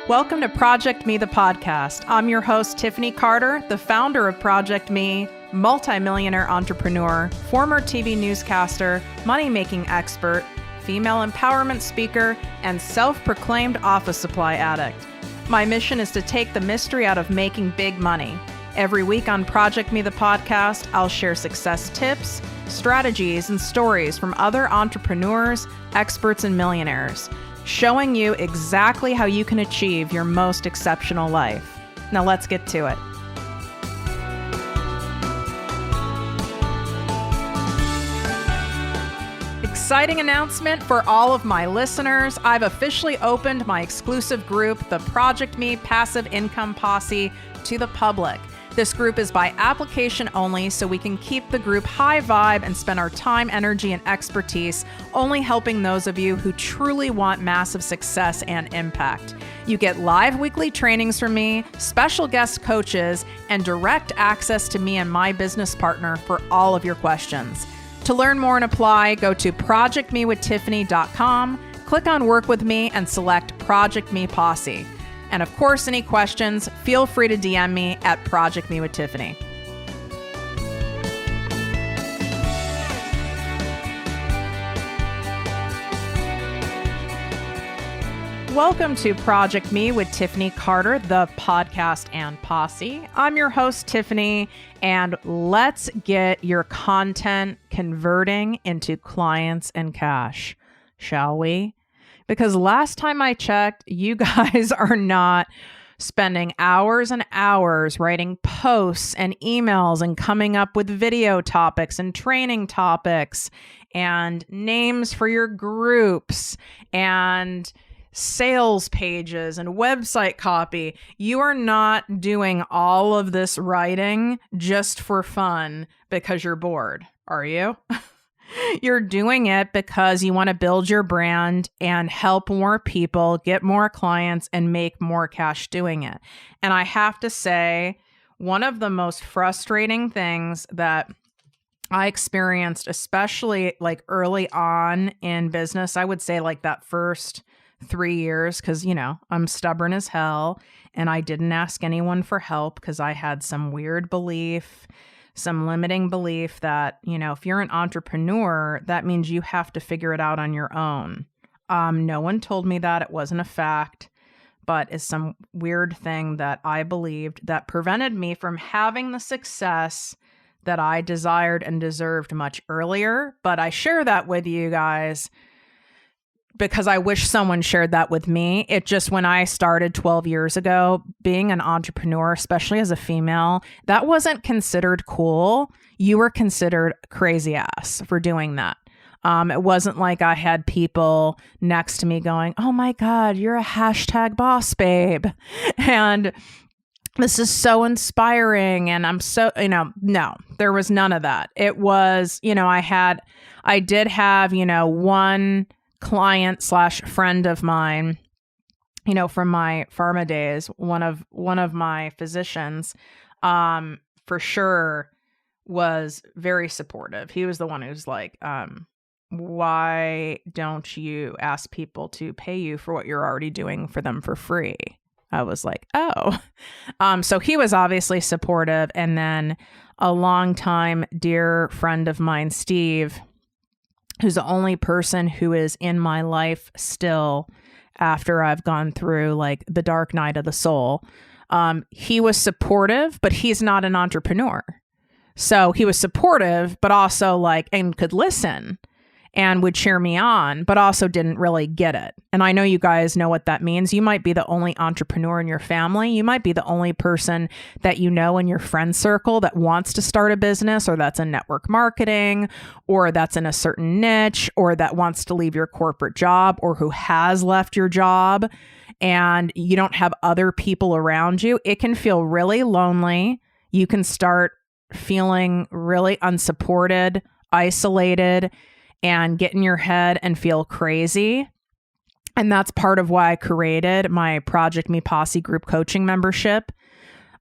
Welcome to ProjectME, the podcast. I'm your host, Tiffany Carter, the founder of ProjectME, multimillionaire entrepreneur, former TV newscaster, money-making expert, female empowerment speaker, and self-proclaimed office supply addict. My mission is to take the mystery out of making big money. Every week on ProjectME, the podcast, I'll share success tips, strategies, and stories from other entrepreneurs, experts, and millionaires, showing you exactly how you can achieve your most exceptional life. Now let's get to it. Exciting announcement for all of my listeners. I've officially opened my exclusive group, the ProjectME Passive Income Posse, to the public. This group is by application only, so we can keep the group high vibe and spend our time, energy, and expertise only helping those of you who truly want massive success and impact. You get live weekly trainings from me, special guest coaches, and direct access to me and my business partner for all of your questions. To learn more and apply, go to projectmewithtiffany.com, click on Work With Me, and select ProjectME Posse. And of course, any questions, feel free to DM me at ProjectME with Tiffany. Welcome to ProjectME with Tiffany Carter, the podcast and posse. I'm your host, Tiffany, and let's get your content converting into clients and cash, shall we? Because last time I checked, you guys are not spending hours and hours writing posts and emails and coming up with video topics and training topics and names for your groups and sales pages and website copy. You are not doing all of this writing just for fun because you're bored, are you? You're doing it because you want to build your brand and help more people, get more clients, and make more cash doing it. And I have to say, one of the most frustrating things that I experienced, especially like early on in business, I would say like that first 3 years, because, you know, I'm stubborn as hell and I didn't ask anyone for help because I had some weird belief, some limiting belief that, you know, if you're an entrepreneur, that means you have to figure it out on your own. No one told me that. It wasn't a fact, but it's some weird thing that I believed that prevented me from having the success that I desired and deserved much earlier. But I share that with you guys because I wish someone shared that with me. It just, when I started 12 years ago, being an entrepreneur, especially as a female, that wasn't considered cool. You were considered crazy ass for doing that. It wasn't like I had people next to me going, "Oh my God, you're a hashtag boss babe." And this is so inspiring. And I'm so, no, there was none of that. It was, I did have, one client / friend of mine, from my pharma days, one of my physicians, for sure was very supportive. He was the one who's like, why don't you ask people to pay you for what you're already doing for them for free? I was like, oh, so he was obviously supportive. And then a longtime dear friend of mine, Steve, who's the only person who is in my life still after I've gone through like the dark night of the soul. He was supportive, but he's not an entrepreneur. So he was supportive, but also and could listen and would cheer me on, but also didn't really get it. And I know you guys know what that means. You might be the only entrepreneur in your family. You might be the only person that you know in your friend circle that wants to start a business, or that's in network marketing, or that's in a certain niche, or that wants to leave your corporate job, or who has left your job and you don't have other people around you. It can feel really lonely. You can start feeling really unsupported, isolated, and get in your head and feel crazy. And that's part of why I created my ProjectME Posse group coaching membership.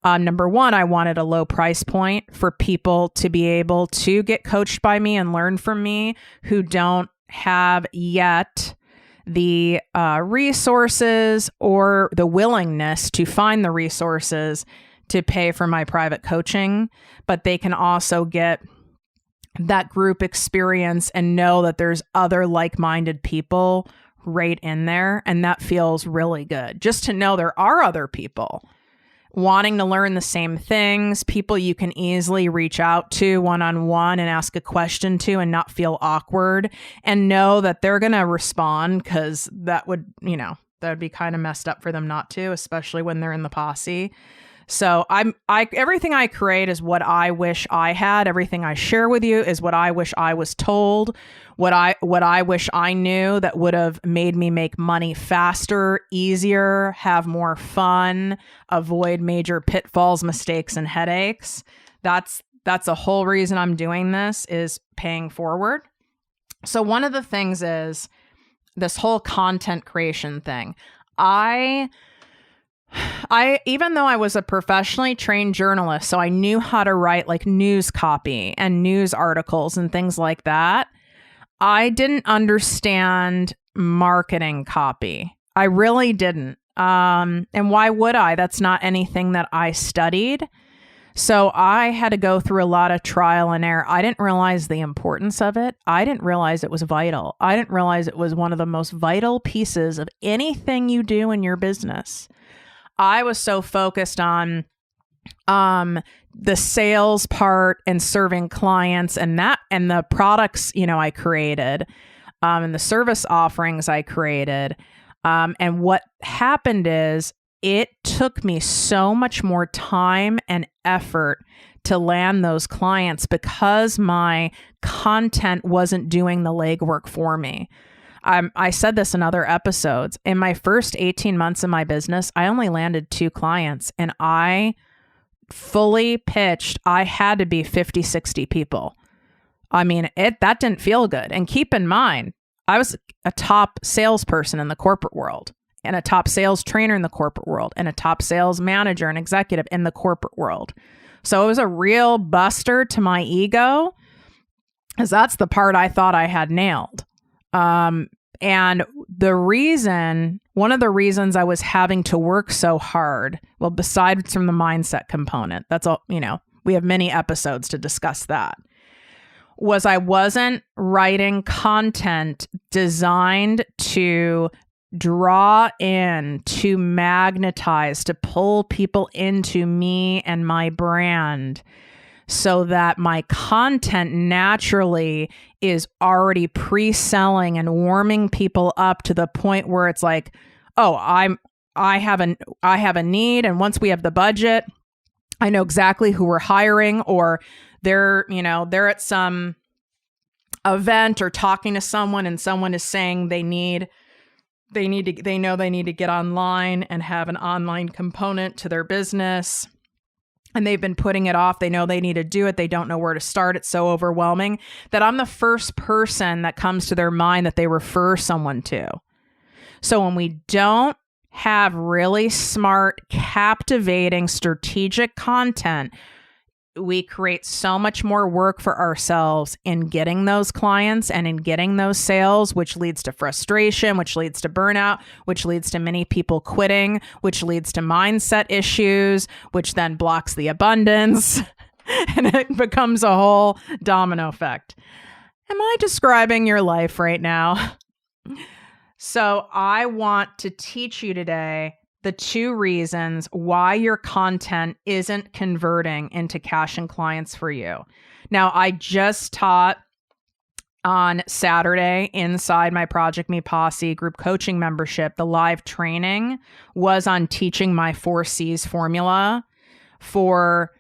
Number one, I wanted a low price point for people to be able to get coached by me and learn from me who don't have yet the resources or the willingness to find the resources to pay for my private coaching, but they can also get that group experience and know that there's other like-minded people right in there. And that feels really good. Just to know there are other people wanting to learn the same things, people you can easily reach out to one-on-one and ask a question to and not feel awkward, and know that they're going to respond, because that would be kind of messed up for them not to, especially when they're in the posse. So everything I create is what I wish I had. Everything I share with you is what I wish I was told, what I wish I knew that would have made me make money faster, easier, have more fun, avoid major pitfalls, mistakes, and headaches. That's the whole reason I'm doing this, is paying forward. So one of the things is this whole content creation thing. I even though I was a professionally trained journalist, so I knew how to write like news copy and news articles and things like that, I didn't understand marketing copy. I really didn't. And why would I? That's not anything that I studied. So I had to go through a lot of trial and error. I didn't realize the importance of it. I didn't realize it was vital. I didn't realize it was one of the most vital pieces of anything you do in your business. I was so focused on the sales part and serving clients and the products, I created, and the service offerings I created. And what happened is it took me so much more time and effort to land those clients because my content wasn't doing the legwork for me. I said this in other episodes. In my first 18 months of my business, I only landed 2 clients, and I fully pitched. I had to be 50, 60 people. I mean, that didn't feel good. And keep in mind, I was a top salesperson in the corporate world, and a top sales trainer in the corporate world, and a top sales manager and executive in the corporate world. So it was a real buster to my ego, because that's the part I thought I had nailed. And one of the reasons I was having to work so hard, well, besides from the mindset component, that's all, we have many episodes to discuss that, was I wasn't writing content designed to draw in, to magnetize, to pull people into me and my brand, so that my content naturally is already pre-selling and warming people up to the point where it's like, oh, I have a need, and once we have the budget, I know exactly who we're hiring, or they're at some event or talking to someone, and someone is saying they know they need to get online and have an online component to their business. And they've been putting it off. They know they need to do it. They don't know where to start. It's so overwhelming that I'm the first person that comes to their mind that they refer someone to. So when we don't have really smart, captivating, strategic content, we create so much more work for ourselves in getting those clients and in getting those sales, which leads to frustration, which leads to burnout, which leads to many people quitting, which leads to mindset issues, which then blocks the abundance, and it becomes a whole domino effect. Am I describing your life right now? So I want to teach you today the 2 reasons why your content isn't converting into cash and clients for you. Now, I just taught on Saturday inside my ProjectME Posse group coaching membership. The live training was on teaching my 4 C's formula for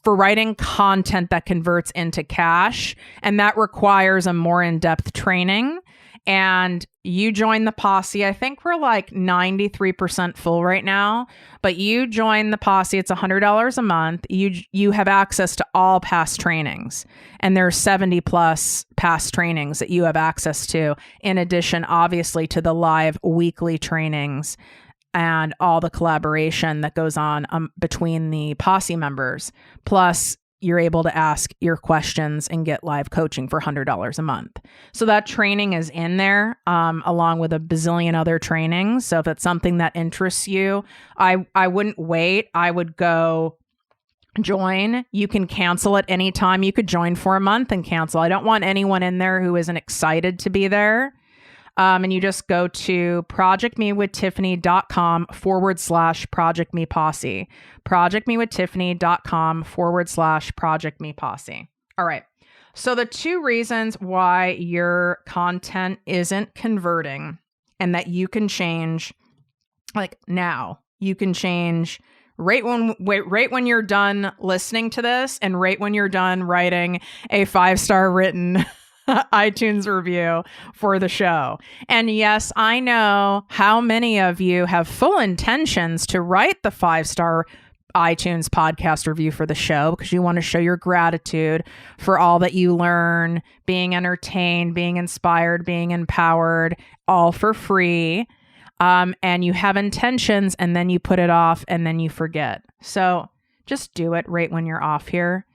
writing content that converts into cash. And that requires a more in-depth training. And you join the posse. I think we're like 93% full right now, but you join the posse. It's $100 a month. You have access to all past trainings, and there's 70 plus past trainings that you have access to, in addition, obviously, to the live weekly trainings and all the collaboration that goes on between the posse members. Plus, you're able to ask your questions and get live coaching for $100 a month. So that training is in there, along with a bazillion other trainings. So if it's something that interests you, I wouldn't wait. I would go join. You can cancel at any time. You could join for a month and cancel. I don't want anyone in there who isn't excited to be there. And you just go to projectmewithtiffany.com/ProjectMePosse. projectmewithtiffany.com/ProjectMePosse. All right. So the 2 reasons why your content isn't converting and that you can change, like now, you can change right when you're done listening to this and right when you're done writing a 5-star written iTunes review for the show. And yes, I know how many of you have full intentions to write the 5-star iTunes podcast review for the show because you want to show your gratitude for all that you learn, being entertained, being inspired, being empowered, all for free. And you have intentions and then you put it off and then you forget. So just do it right when you're off here.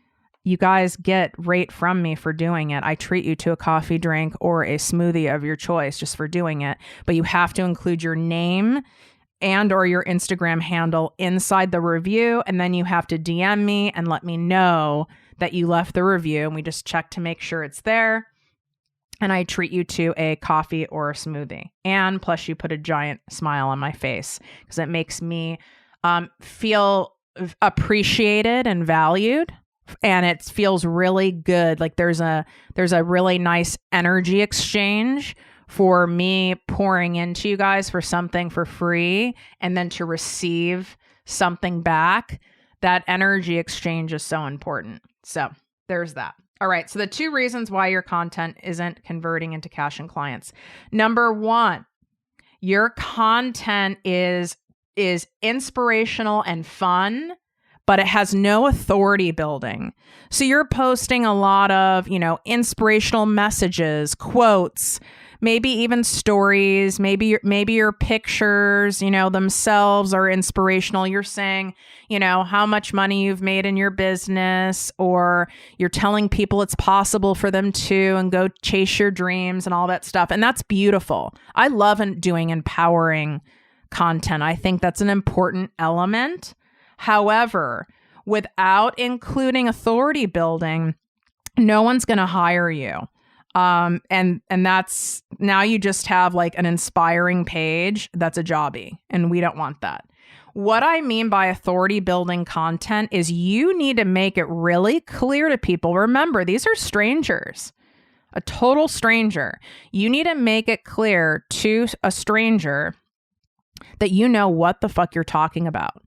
You guys get rate from me for doing it. I treat you to a coffee drink or a smoothie of your choice just for doing it. But you have to include your name and or your Instagram handle inside the review. And then you have to DM me and let me know that you left the review. And we just check to make sure it's there. And I treat you to a coffee or a smoothie. And plus you put a giant smile on my face because it makes me feel appreciated and valued. And it feels really good. Like there's a really nice energy exchange for me pouring into you guys for something for free and then to receive something back. That energy exchange is so important. So there's that. All right. So the 2 reasons why your content isn't converting into cash and clients. Number 1, your content is inspirational and fun, but it has no authority building. So you're posting a lot of, inspirational messages, quotes, maybe even stories, maybe your pictures, themselves are inspirational. You're saying, how much money you've made in your business, or you're telling people it's possible for them to and go chase your dreams and all that stuff. And that's beautiful. I love doing empowering content. I think that's an important element. However, without including authority building, no one's going to hire you. And that's now you just have like an inspiring page that's a jobby, and we don't want that. What I mean by authority building content is you need to make it really clear to people. Remember, these are strangers, a total stranger. You need to make it clear to a stranger that you know what the fuck you're talking about,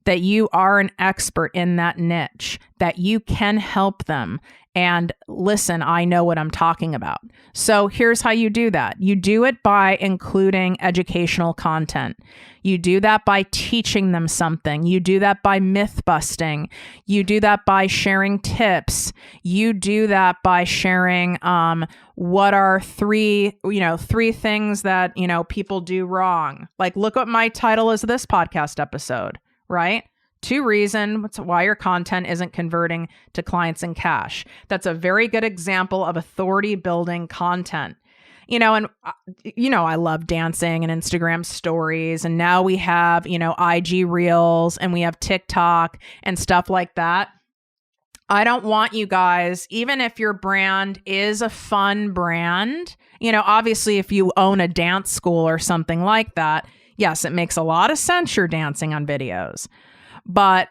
that you are an expert in that niche, that you can help them. And listen, I know what I'm talking about. So here's how you do that. You do it by including educational content. You do that by teaching them something. You do that by myth busting. You do that by sharing tips. You do that by sharing what are three things that, people do wrong. Like, look what my title is of this podcast episode, right? 2 reasons why your content isn't converting to clients and cash. That's a very good example of authority building content. I love dancing and Instagram stories. And now we have, IG Reels and we have TikTok and stuff like that. I don't want you guys, even if your brand is a fun brand, obviously if you own a dance school or something like that, yes, it makes a lot of sense you're dancing on videos. But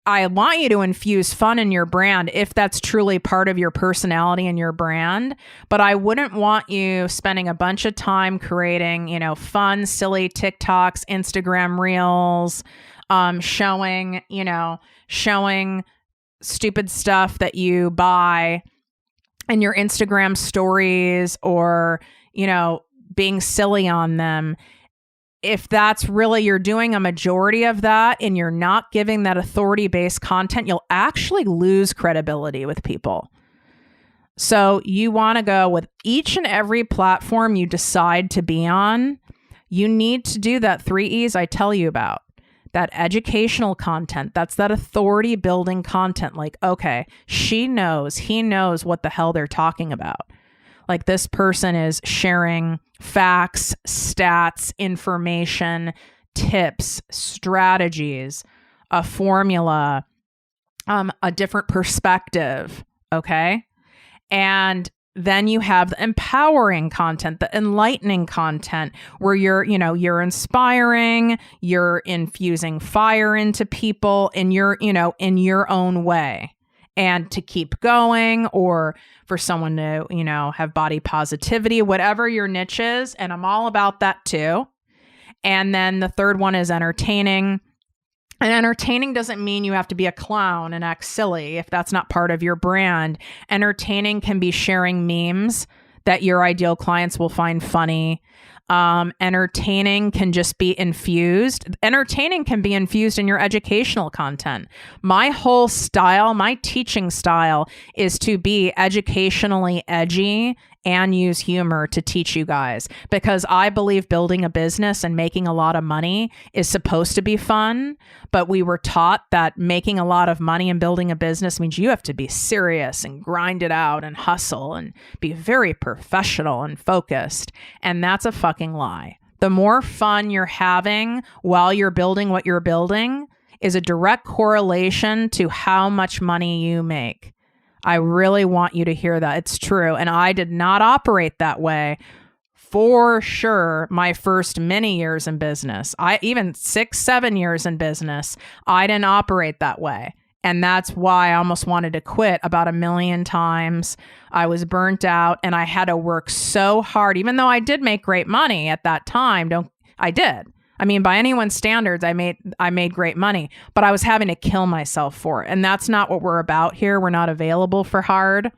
I want you to infuse fun in your brand if that's truly part of your personality and your brand. But I wouldn't want you spending a bunch of time creating, fun, silly TikToks, Instagram Reels, showing stupid stuff that you buy in your Instagram stories or, being silly on them. If that's really, you're doing a majority of that and you're not giving that authority-based content, you'll actually lose credibility with people. So you want to go with each and every platform you decide to be on. You need to do that 3 E's I tell you about. that educational content, that's that authority building content. Like, okay, he knows what the hell they're talking about. Like, this person is sharing facts, stats, information, tips, strategies, a formula, a different perspective. Okay. And then you have the empowering content, the enlightening content, where you're inspiring, you're infusing fire into people in your own way, and to keep going, or for someone to, have body positivity, whatever your niche is. And I'm all about that too. And then the third one is entertaining. And entertaining doesn't mean you have to be a clown and act silly if that's not part of your brand. Entertaining can be sharing memes that your ideal clients will find funny. Entertaining can just be infused. Entertaining can be infused in your educational content. My whole style, my teaching style, is to be educationally edgy and use humor to teach you guys, because I believe building a business and making a lot of money is supposed to be fun, but we were taught that making a lot of money and building a business means you have to be serious and grind it out and hustle and be very professional and focused. And that's a fucking lie. The more fun you're having while you're building what you're building is a direct correlation to how much money you make. I really want you to hear that. It's true. And I did not operate that way for sure my first many years in business. Even 6-7 years in business, I didn't operate that way. And that's why I almost wanted to quit about 1 million times. I was burnt out and I had to work so hard, even though I did make great money at that time. I did. I mean, by anyone's standards, I made great money, but I was having to kill myself for it. And that's not what we're about here. We're not available for hard.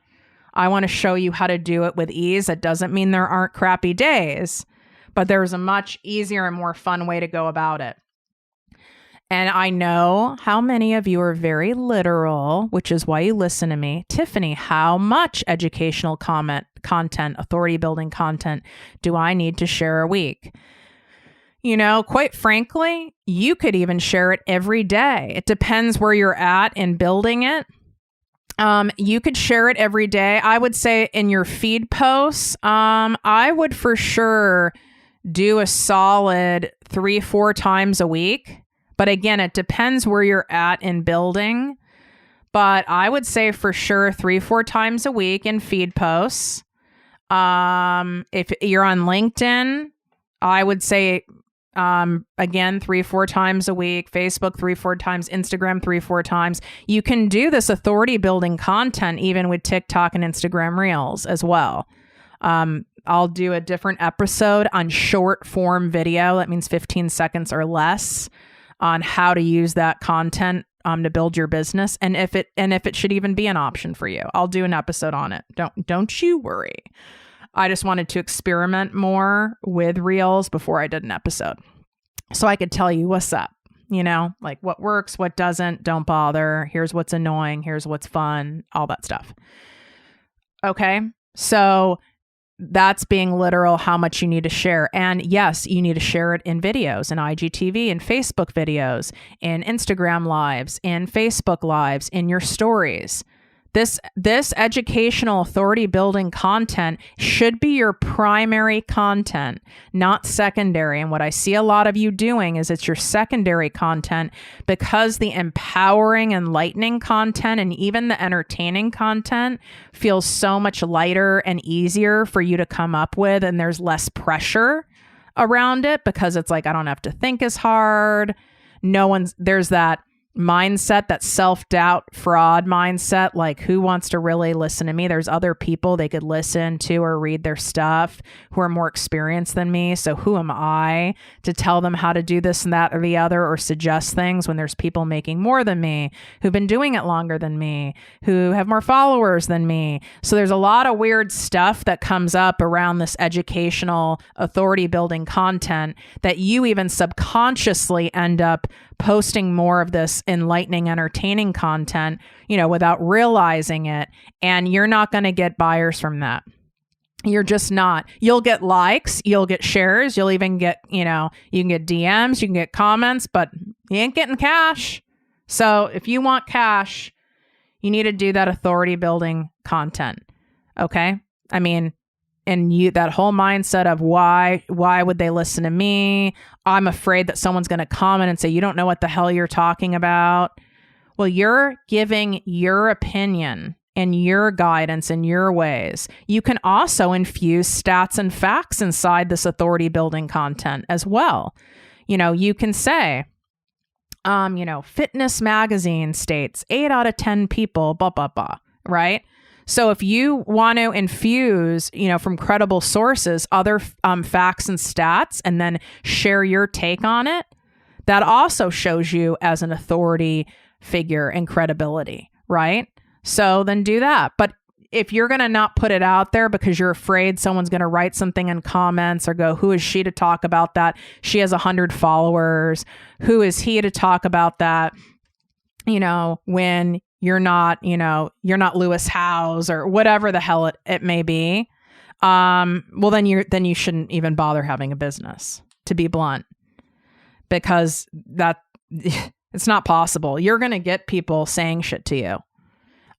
I want to show you how to do it with ease. That doesn't mean there aren't crappy days, but there's a much easier and more fun way to go about it. And I know how many of you are very literal, which is why you listen to me. Tiffany, how much educational content, authority building content do I need to share a week? Quite frankly, you could even share it every day. It depends where you're at in building it. You could share it every day. I would say in your feed posts, I would for sure do a solid 3-4 times a week. But again, it depends where you're at in building. But I would say for sure 3-4 times a week in feed posts. If you're on LinkedIn, I would say again, 3-4 times a week, Facebook 3-4 times, Instagram 3-4 times. You can do this authority building content even with TikTok and Instagram Reels as well. I'll do a different episode on short form video. That means 15 seconds or less, on how to use that content to build your business, and if it should even be an option for you. I'll do an episode on it. Don't you worry. I just wanted to experiment more with Reels before I did an episode, so I could tell you what's up, like what works, what doesn't, don't bother. Here's what's annoying. Here's what's fun, all that stuff. Okay. So that's being literal, how much you need to share. And yes, you need to share it in videos, in IGTV, in Facebook videos, in Instagram lives, in Facebook lives, in your stories. This educational authority building content should be your primary content, not secondary. And what I see a lot of you doing is it's your secondary content, because the empowering, enlightening content and even the entertaining content feels so much lighter and easier for you to come up with. And there's less pressure around it because it's like, I don't have to think as hard. There's that mindset, that self-doubt, fraud mindset, like who wants to really listen to me? There's other people they could listen to or read their stuff who are more experienced than me. So who am I to tell them how to do this and that or the other, or suggest things when there's people making more than me, who've been doing it longer than me, who have more followers than me. So there's a lot of weird stuff that comes up around this educational authority building content that you even subconsciously end up posting more of this enlightening, entertaining content, without realizing it. And you're not going to get buyers from that. You're just not. You'll get likes, you'll get shares, you'll even get, you can get DMs, you can get comments, but you ain't getting cash. So if you want cash, you need to do that authority building content. Okay? I mean, and that whole mindset of why would they listen to me? I'm afraid that someone's going to comment and say, you don't know what the hell you're talking about. Well, you're giving your opinion and your guidance and your ways. You can also infuse stats and facts inside this authority building content as well. You can say, Fitness Magazine states 8 out of 10 people, blah, blah, blah, right? So if you want to infuse, from credible sources, other facts and stats, and then share your take on it, that also shows you as an authority figure and credibility, right? So then do that. But if you're going to not put it out there because you're afraid someone's going to write something in comments or go, who is she to talk about that? She has 100 followers. Who is he to talk about that? When you're not Lewis Howes or whatever the hell it may be. Well, then you shouldn't even bother having a business, to be blunt, because that it's not possible. You're going to get people saying shit to you.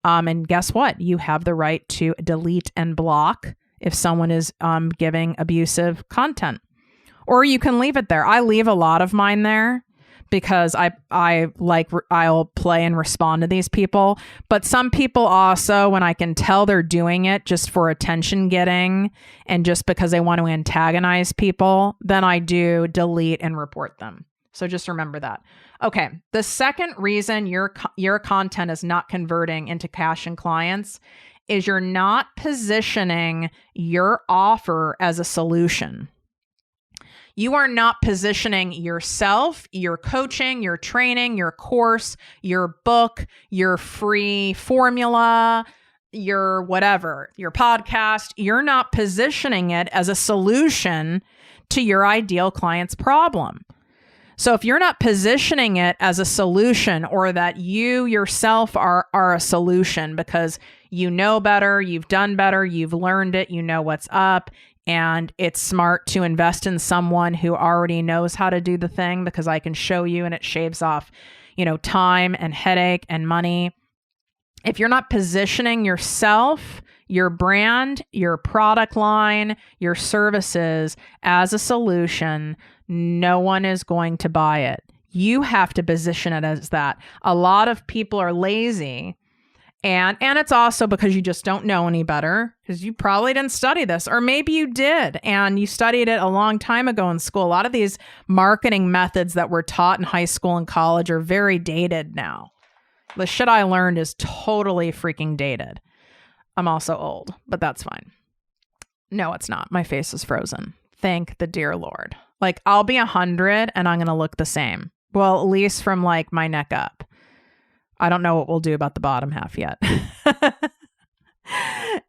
And guess what? You have the right to delete and block if someone is giving abusive content, or you can leave it there. I leave a lot of mine there because I'll play and respond to these people. But some people also, when I can tell they're doing it just for attention getting and just because they want to antagonize people, then I do delete and report them. So just remember that. Okay. The second reason your content is not converting into cash and clients is you're not positioning your offer as a solution. You are not positioning yourself, your coaching, your training, your course, your book, your free formula, your whatever, your podcast. You're not positioning it as a solution to your ideal client's problem. So if you're not positioning it as a solution, or that you yourself are a solution because you know better, you've done better, you've learned it, you know what's up, and it's smart to invest in someone who already knows how to do the thing because I can show you and it shaves off, time and headache and money. If you're not positioning yourself, your brand, your product line, your services as a solution, no one is going to buy it. You have to position it as that. A lot of people are lazy, and it's also because you just don't know any better, because you probably didn't study this, or maybe you did and you studied it a long time ago in school. A lot of these marketing methods that were taught in high school and college are very dated now. The shit I learned is totally freaking dated. I'm also old, but that's fine. No, it's not. My face is frozen. Thank the dear Lord. Like, I'll be 100 and I'm going to look the same. Well, at least from like my neck up. I don't know what we'll do about the bottom half yet.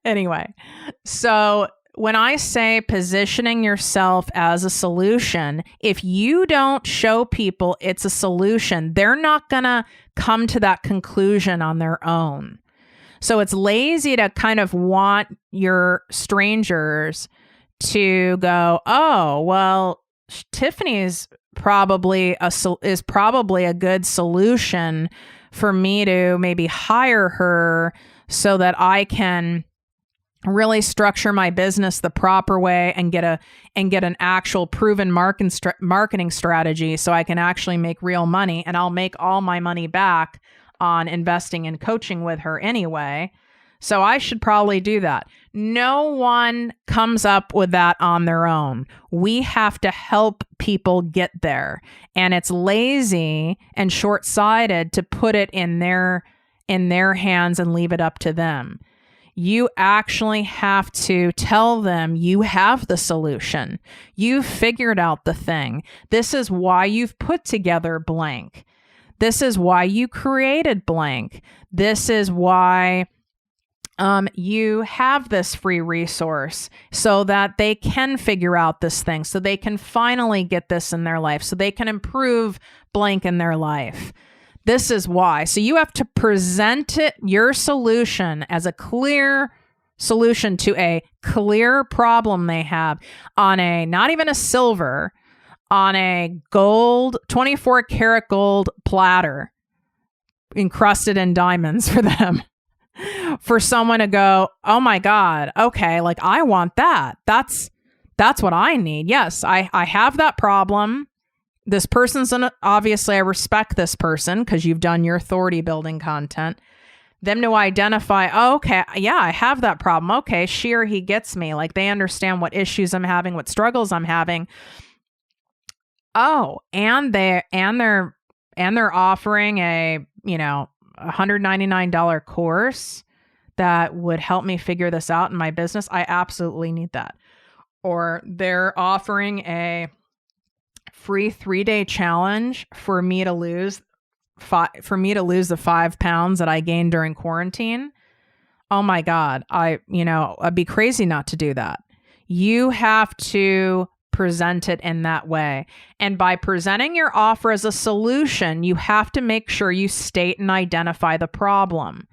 Anyway, so when I say positioning yourself as a solution, if you don't show people it's a solution, they're not going to come to that conclusion on their own. So it's lazy to kind of want your strangers to go, oh, well, Tiffany is probably a good solution for me to maybe hire her so that I can really structure my business the proper way and get an actual proven marketing strategy so I can actually make real money, and I'll make all my money back on investing in coaching with her anyway. So I should probably do that. No one comes up with that on their own. We have to help people get there. And it's lazy and short-sighted to put it in their hands and leave it up to them. You actually have to tell them you have the solution. You've figured out the thing. This is why you've put together blank. This is why you created blank. This is why you have this free resource so that they can figure out this thing, so they can finally get this in their life, so they can improve blank in their life. This is why. So you have to present your solution as a clear solution to a clear problem they have on a, not even a silver, on a gold, 24 karat gold platter encrusted in diamonds for them. For someone to go, oh my God, okay, like I want that. That's what I need. Yes, I have that problem. This person's obviously I respect this person because you've done your authority building content. Them to identify, oh, okay, yeah, I have that problem. Okay, she or he gets me. Like they understand what issues I'm having, what struggles I'm having. Oh, and they're offering a, $199 course that would help me figure this out in my business. I absolutely need that. Or they're offering a free 3-day challenge for me to lose the 5 pounds that I gained during quarantine. Oh my God. I'd be crazy not to do that. You have to present it in that way. And by presenting your offer as a solution, you have to make sure you state and identify the problem.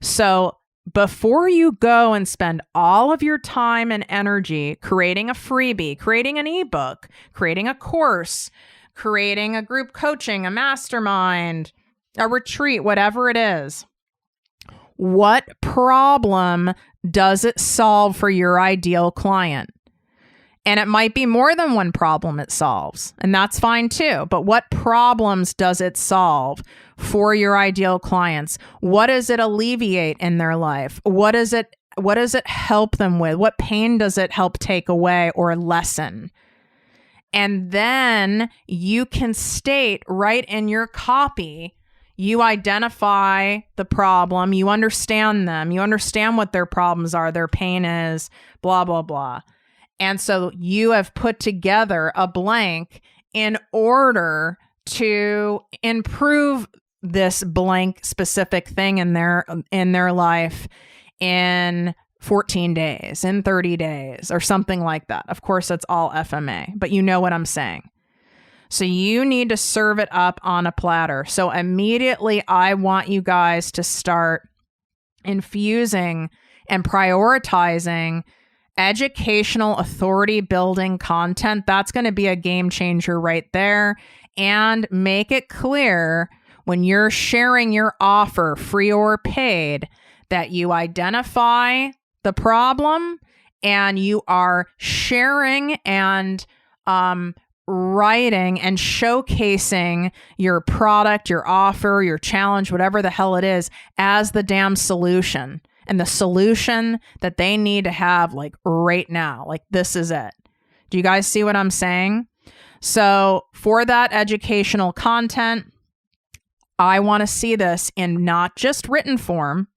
So before you go and spend all of your time and energy creating a freebie, creating an ebook, creating a course, creating a group coaching, a mastermind, a retreat, whatever it is, what problem does it solve for your ideal client? And it might be more than one problem it solves, and that's fine too. But what problems does it solve for your ideal clients? What does it alleviate in their life? What does it help them with? What pain does it help take away or lessen? And then you can state right in your copy, you identify the problem, you understand them, you understand what their problems are, their pain is, blah, blah, blah. And so you have put together a blank in order to improve this blank specific thing in their life in 14 days, in 30 days, or something like that. Of course, it's all FMA, but you know what I'm saying. So you need to serve it up on a platter. So immediately I want you guys to start infusing and prioritizing educational authority building content. That's going to be a game changer right there. And make it clear when you're sharing your offer, free or paid, that you identify the problem and you are sharing and writing and showcasing your product, your offer, your challenge, whatever the hell it is, as the damn solution. And the solution that they need to have like right now. Like this is it. Do you guys see what I'm saying? So for that educational content, I want to see this in not just written form.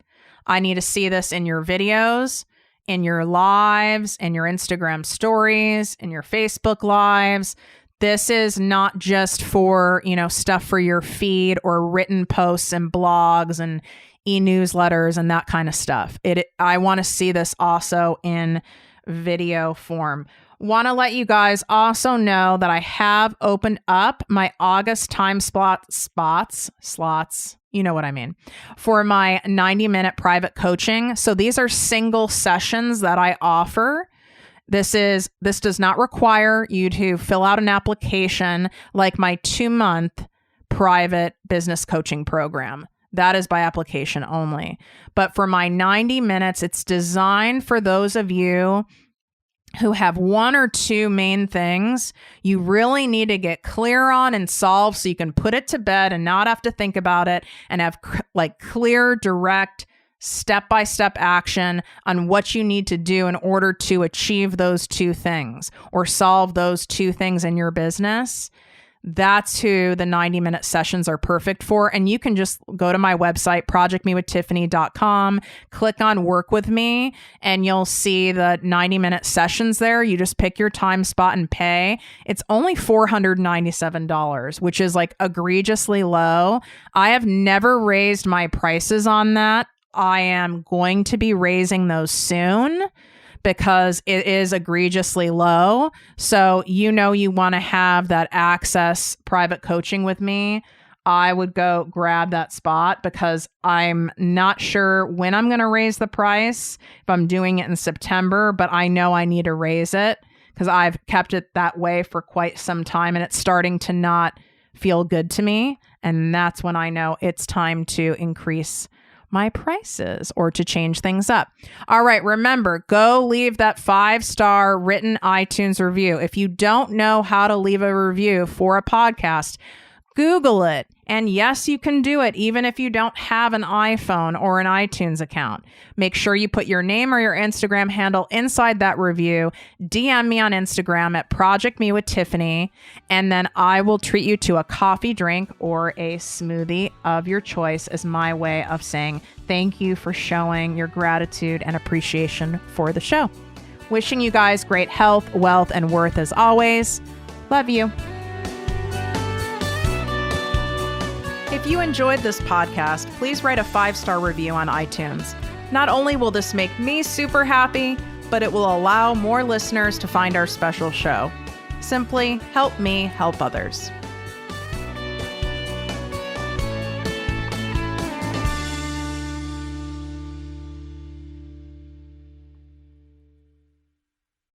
I need to see this in your videos, in your lives, in your Instagram stories, in your Facebook lives. This is not just for, stuff for your feed or written posts and blogs and e-newsletters and that kind of stuff. I want to see this also in video form. Want to let you guys also know that I have opened up my August time slots, you know what I mean, for my 90-minute private coaching. So these are single sessions that I offer. This does not require you to fill out an application like my 2-month private business coaching program. That is by application only. But for my 90 minutes, it's designed for those of you who have 1 or 2 main things you really need to get clear on and solve so you can put it to bed and not have to think about it and have clear, direct, step-by-step action on what you need to do in order to achieve those 2 things or solve those 2 things in your business. That's who the 90-minute sessions are perfect for. And you can just go to my website, ProjectMeWithTiffany.com, click on Work With Me, and you'll see the 90-minute sessions there. You just pick your time, spot, and pay. It's only $497, which is like egregiously low. I have never raised my prices on that. I am going to be raising those soon, because it is egregiously low. So you want to have that access private coaching with me. I would go grab that spot because I'm not sure when I'm going to raise the price, if I'm doing it in September, but I know I need to raise it because I've kept it that way for quite some time and it's starting to not feel good to me. And that's when I know it's time to increase my prices or to change things up. All right, remember, go leave that 5-star written iTunes review. If you don't know how to leave a review for a podcast, Google it. And yes, you can do it even if you don't have an iPhone or an iTunes account. Make sure you put your name or your Instagram handle inside that review. DM me on Instagram at ProjectME with Tiffany, and then I will treat you to a coffee drink or a smoothie of your choice as my way of saying thank you for showing your gratitude and appreciation for the show. Wishing you guys great health, wealth, and worth as always. Love you. If you enjoyed this podcast, please write a 5-star review on iTunes. Not only will this make me super happy, but it will allow more listeners to find our special show. Simply help me help others.